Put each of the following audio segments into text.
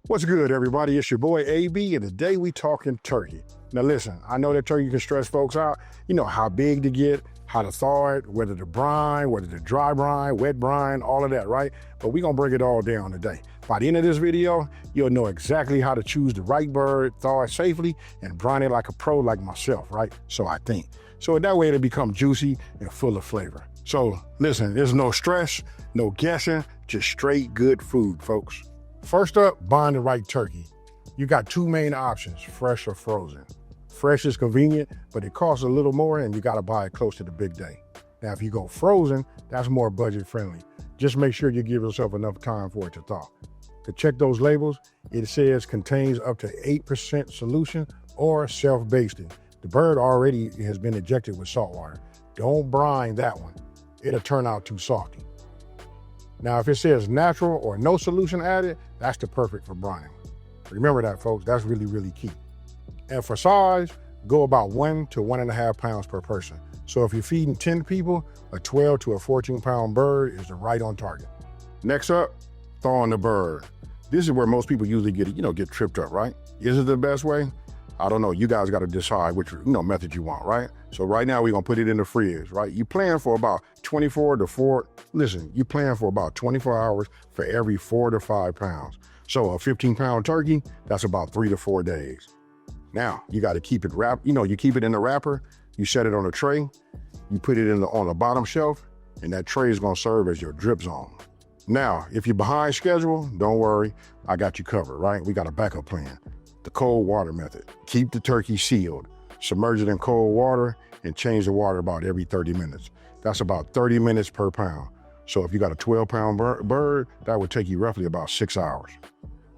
What's good, everybody? It's your boy AB, and today we talking turkey. Now listen, I know that turkey can stress folks out. You know how big to get, how to thaw it, whether to brine, whether to dry brine, wet brine, all of that, right? But we're gonna break it all down today. By the end of this video, you'll know exactly how to choose the right bird, thaw it safely, and brine it like a pro like myself, right? So I think. So that way it'll become juicy and full of flavor. So listen, there's no stress, no guessing, just straight good food, folks. First up, buying the right turkey. You got two main options, fresh or frozen. Fresh is convenient, but it costs a little more and you gotta buy it close to the big day. Now, if you go frozen, that's more budget friendly. Just make sure you give yourself enough time for it to thaw. To check those labels, it says contains up to 8% solution or self-basting. The bird already has been injected with salt water. Don't brine that one. It'll turn out too salty. Now, if it says natural or no solution added, that's the perfect for brining. Remember that, folks, that's really, really key. And for size, go about 1 to 1.5 pounds per person. So if you're feeding 10 people, a 12 to a 14-pound bird is the right on target. Next up, thawing the bird. This is where most people usually get tripped up, right? Is it the best way? I don't know. You guys got to decide which method you want, right? So right now we're gonna put it in the fridge, right? You plan for about 24 hours for every 4 to 5 pounds. So a 15-pound turkey, that's about 3 to 4 days. Now you got to keep it wrapped. You keep it in the wrapper. You set it on a tray. You put it on the bottom shelf, and that tray is gonna serve as your drip zone. Now, if you're behind schedule, don't worry. I got you covered, right? We got a backup plan. The cold water method. Keep the turkey sealed. Submerge it in cold water and change the water about every 30 minutes. That's about 30 minutes per pound. So if you got a 12-pound bird, that would take you roughly about 6 hours.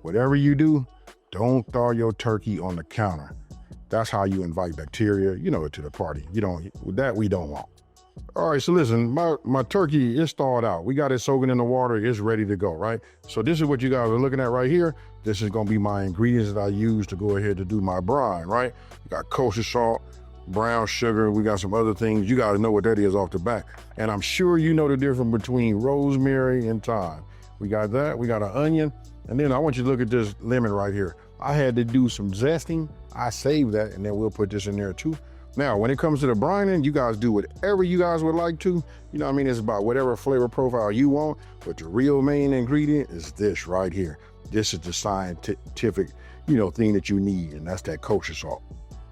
Whatever you do, don't thaw your turkey on the counter. That's how you invite bacteria, to the party. We don't want. All right, so listen, my turkey is thawed out. We got it soaking in the water, it's ready to go, right? So this is what you guys are looking at right here. This is gonna be my ingredients that I use to go ahead to do my brine, right? We got kosher salt, brown sugar, we got some other things. You guys know what that is off the bat. And I'm sure you know the difference between rosemary and thyme. We got that, we got an onion, and then I want you to look at this lemon right here. I had to do some zesting. I saved that, and then we'll put this in there too. Now, when it comes to the brining, you guys do whatever you guys would like to. It's about whatever flavor profile you want, but the real main ingredient is this right here. This is the scientific, thing that you need, and that's that kosher salt.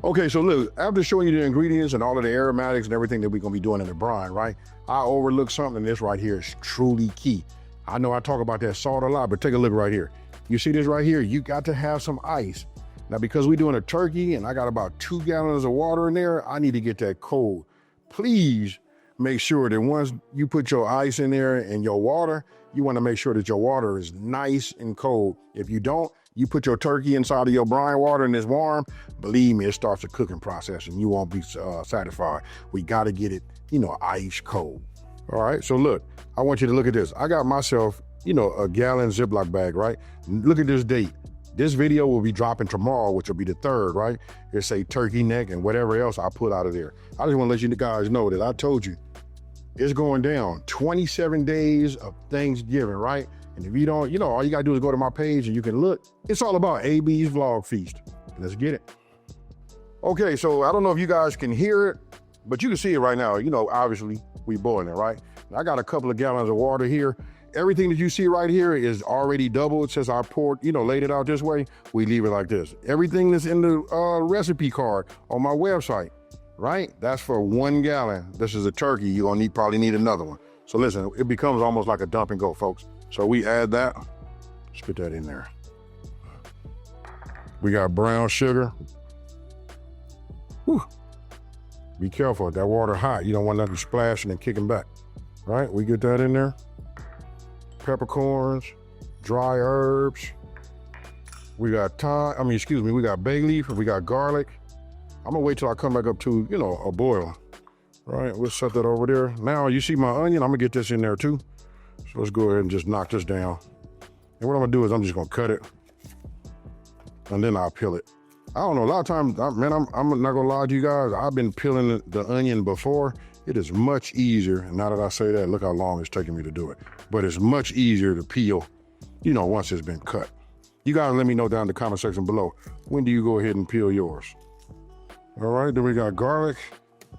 Okay, so look, after showing you the ingredients and all of the aromatics and everything that we're gonna be doing in the brine, right? I overlooked something, and this right here is truly key. I know I talk about that salt a lot, but take a look right here. You see this right here? You got to have some ice. Now, because we're doing a turkey and I got about 2 gallons of water in there, I need to get that cold. Please make sure that once you put your ice in there and your water, you want to make sure that your water is nice and cold. If you don't, you put your turkey inside of your brine water and it's warm, believe me, it starts a cooking process and you won't be satisfied. We got to get it, ice cold. All right, so look, I want you to look at this. I got myself, a gallon Ziploc bag, right? Look at this date. This video will be dropping tomorrow, which will be the 3rd, right? It's a turkey neck and whatever else I put out of there. I just want to let you guys know that I told you it's going down. 27 days of Thanksgiving, right? And if you don't, all you got to do is go to my page and you can look. It's all about AB's Vlog Feast. Let's get it. Okay, so I don't know if you guys can hear it, but you can see it right now. Obviously we boiling it, right? And I got a couple of gallons of water here. Everything that you see right here is already doubled. Since I poured, laid it out this way, we leave it like this. Everything that's in the recipe card on my website, right? That's for 1 gallon. This is a turkey. You're gonna probably need another one. So listen, it becomes almost like a dump and go, folks. So we add that, let's put that in there. We got brown sugar. Whew. Be careful, that water hot. You don't want nothing splashing and kicking back, right? We get that in there. Peppercorns, dry herbs. We got we got bay leaf, and we got garlic. I'm gonna wait till I come back up to, a boil. All right, we'll set that over there. Now you see my onion, I'm gonna get this in there too. So let's go ahead and just knock this down. And what I'm gonna do is I'm just gonna cut it and then I'll peel it. I don't know, a lot of times, I'm not gonna lie to you guys, I've been peeling the onion before. It is much easier, and now that I say that, look how long it's taking me to do it. But it's much easier to peel, once it's been cut. You guys let me know down in the comment section below. When do you go ahead and peel yours? All right, then we got garlic.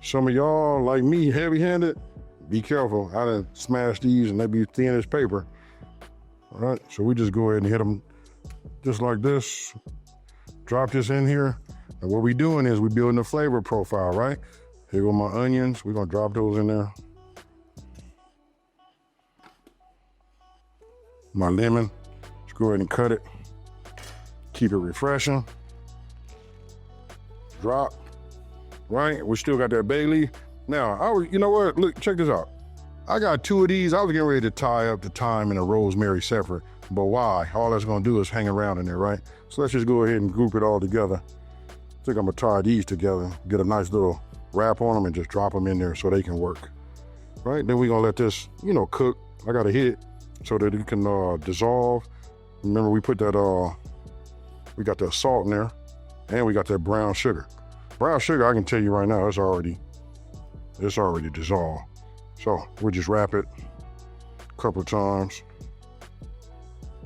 Some of y'all, like me, heavy-handed, be careful. I done smash these and they be thin as paper. All right, so we just go ahead and hit them just like this. Drop this in here. And what we doing is we building a flavor profile, right? Here go my onions. We're gonna drop those in there. My lemon, let's go ahead and cut it. Keep it refreshing. Drop, right? We still got that bay leaf. Now, you know what? Look, check this out. I got 2 of these. I was getting ready to tie up the thyme and the rosemary separate, but why? All that's gonna do is hang around in there, right? So let's just go ahead and group it all together. I think I'm gonna tie these together, get a nice little wrap on them and just drop them in there so they can work, right? Then we're gonna let this, cook. I gotta hit it so that it can dissolve. Remember we put that, we got that salt in there and we got that brown sugar. Brown sugar, I can tell you right now, it's already dissolved. So we'll just wrap it a couple of times,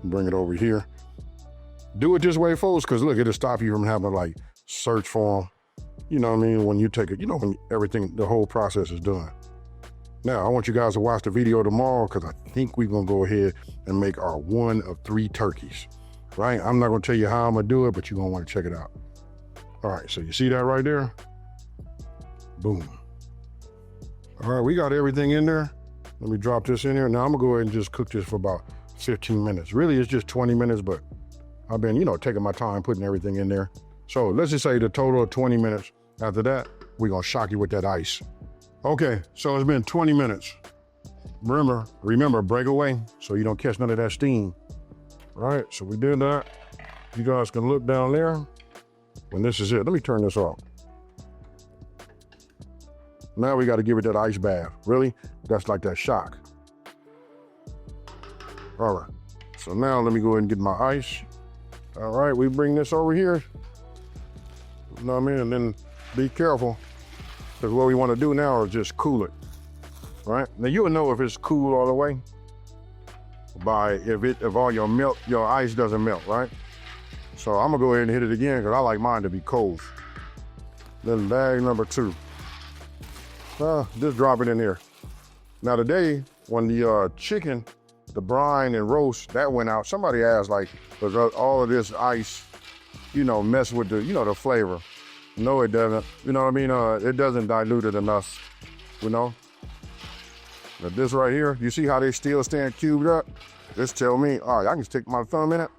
bring it over here. Do it this way, folks, because look, it'll stop you from having to like search for them. You know what I mean? When you take it, when everything, the whole process is done. Now, I want you guys to watch the video tomorrow because I think we're gonna go ahead and make our 1 of 3 turkeys, right? I'm not gonna tell you how I'm gonna do it, but you're gonna wanna check it out. All right, so you see that right there? Boom. All right, we got everything in there. Let me drop this in here. Now I'm gonna go ahead and just cook this for about 15 minutes. Really, it's just 20 minutes, but I've been, taking my time putting everything in there. So let's just say the total of 20 minutes. After that, we're gonna shock you with that ice. Okay, so it's been 20 minutes. Remember, break away so you don't catch none of that steam. All right, so we did that. You guys can look down there. When this is it, let me turn this off. Now we gotta give it that ice bath. Really? That's like that shock. All right, so now let me go ahead and get my ice. All right, we bring this over here. You know what I mean? And then be careful, because what we wanna do now is just cool it, right? Now you'll know if it's cool all the way by if all your ice doesn't melt, right? So I'm gonna go ahead and hit it again because I like mine to be cold. Then bag number 2. Just drop it in here. Now today, when the chicken, the brine and roast, that went out, somebody asked like, does all of this ice, mess with the, the flavor? No, it doesn't. You know what I mean? It doesn't dilute it enough, Now this right here, you see how they still stand cubed up? Just tell me, all right, I can stick my thumb in it.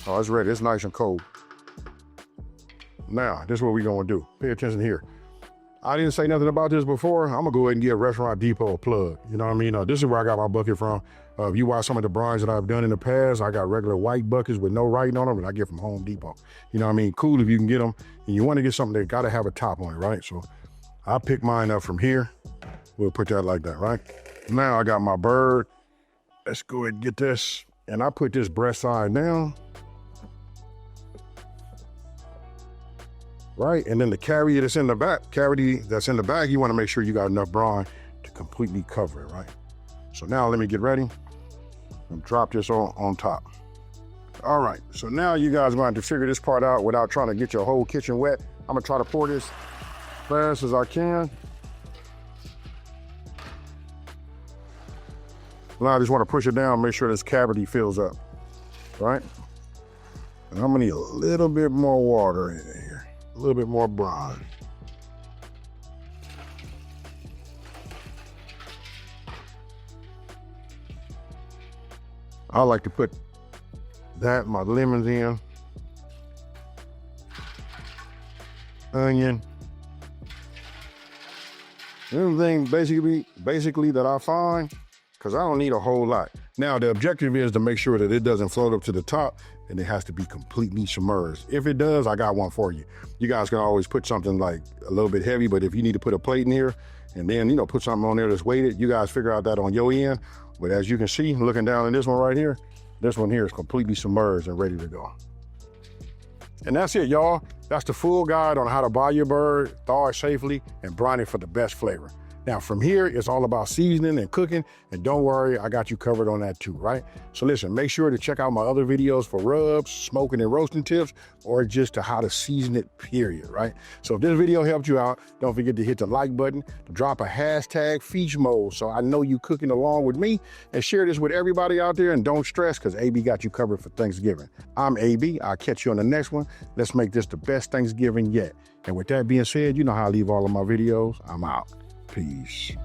Oh, it's ready, it's nice and cold. Now, this is what we're gonna do. Pay attention here. I didn't say nothing about this before. I'm gonna go ahead and give Restaurant Depot a plug. You know what I mean? This is where I got my bucket from. If you watch some of the brines that I've done in the past, I got regular white buckets with no writing on them, and I get from Home Depot. You know what I mean? Cool if you can get them, and you wanna get something that gotta have a top on it, right? So I pick mine up from here. We'll put that like that, right? Now I got my bird. Let's go ahead and get this. And I put this breast side down. Right, and then the cavity that's in the back, you wanna make sure you got enough brine to completely cover it, right? So now let me get ready and drop this on top. All right, so now you guys are going to have to figure this part out without trying to get your whole kitchen wet. I'm gonna try to pour this fast as I can. Now I just wanna push it down, make sure this cavity fills up, right? And I'm gonna need a little bit more water in here. A little bit more brine. I like to put my lemons in, onion, everything basically that I find, because I don't need a whole lot. Now the objective is to make sure that it doesn't float up to the top, and it has to be completely submerged. If it does, I got one for you. You guys can always put something like a little bit heavy, but if you need to put a plate in here and then, put something on there that's weighted, you guys figure out that on your end. But as you can see, looking down in this one right here, this one here is completely submerged and ready to go. And that's it, y'all. That's the full guide on how to buy your bird, thaw it safely, and brine it for the best flavor. Now from here, it's all about seasoning and cooking, and don't worry, I got you covered on that too, right? So listen, make sure to check out my other videos for rubs, smoking and roasting tips, or just to how to season it, period, right? So if this video helped you out, don't forget to hit the like button, drop a hashtag feast mode so I know you cooking along with me, and share this with everybody out there, and don't stress because AB got you covered for Thanksgiving. I'm AB, I'll catch you on the next one. Let's make this the best Thanksgiving yet. And with that being said, you know how I leave all of my videos. I'm out. Peace.